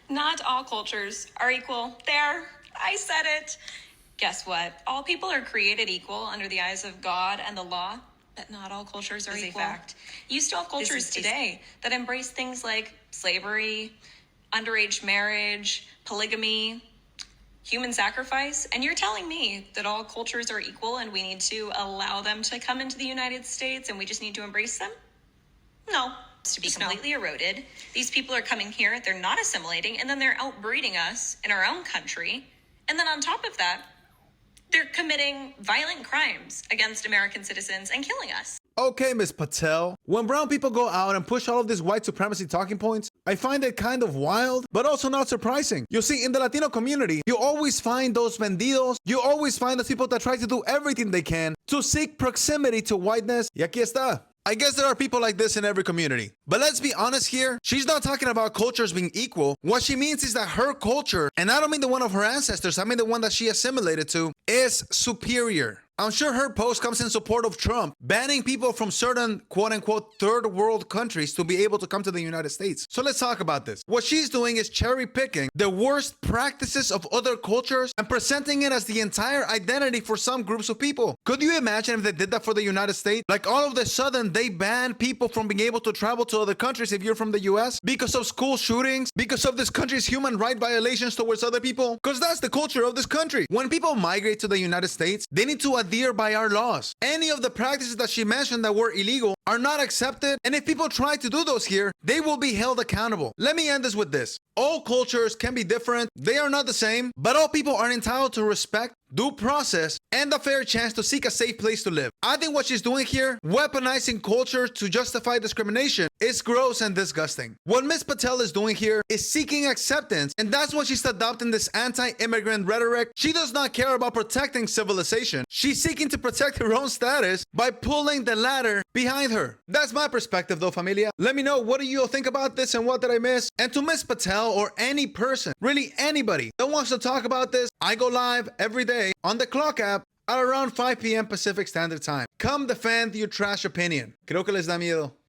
Not all cultures are equal. There, I said it. Guess what? All people are created equal under the eyes of God and the law, but not all cultures are equal. Fact. You still have cultures today that embrace things like slavery, underage marriage, polygamy, human sacrifice, and you're telling me that all cultures are equal and we need to allow them to come into the United States and we just need to embrace them? No. To be completely eroded. These people are coming here, they're not assimilating, and then they're outbreeding us in our own country. And then on top of that, they're committing violent crimes against American citizens and killing us. Okay, Ms. Patel. When brown people go out and push all of these white supremacy talking points, I find it kind of wild, but also not surprising. You see, in the Latino community, you always find those vendidos, you always find those people that try to do everything they can to seek proximity to whiteness. Y aquí está. I guess there are people like this in every community. But let's be honest here, she's not talking about cultures being equal. What she means is that her culture, and I don't mean the one of her ancestors, I mean the one that she assimilated to, is superior. I'm sure her post comes in support of Trump banning people from certain quote-unquote third world countries to be able to come to the United States. So let's talk about this. What she's doing is cherry picking the worst practices of other cultures and presenting it as the entire identity for some groups of people. Could you imagine if they did that for the United States? Like all of a sudden they ban people from being able to travel to other countries if you're from the US because of school shootings, because of this country's human right violations towards other people? Because that's the culture of this country. When people migrate to the United States, they need to adhere by our laws. Any of the practices that she mentioned that were illegal are not accepted, and if people try to do those here, they will be held accountable. Let me end this with this. All cultures can be different, they are not the same, but all people are entitled to respect, due process, and a fair chance to seek a safe place to live. I think what she's doing here, weaponizing culture to justify discrimination, is gross and disgusting. What Ms. Patel is doing here is seeking acceptance, and that's why she's adopting this anti-immigrant rhetoric. She does not care about protecting civilization. She's seeking to protect her own status by pulling the ladder behind her. That's my perspective though, familia. Let me know, what do you all think about this and what did I miss? And to Ms. Patel or any person, really anybody that wants to talk about this, I go live every day on the Clock app at around 5 p.m. Pacific Standard Time. Come defend your trash opinion. Creo que les da miedo.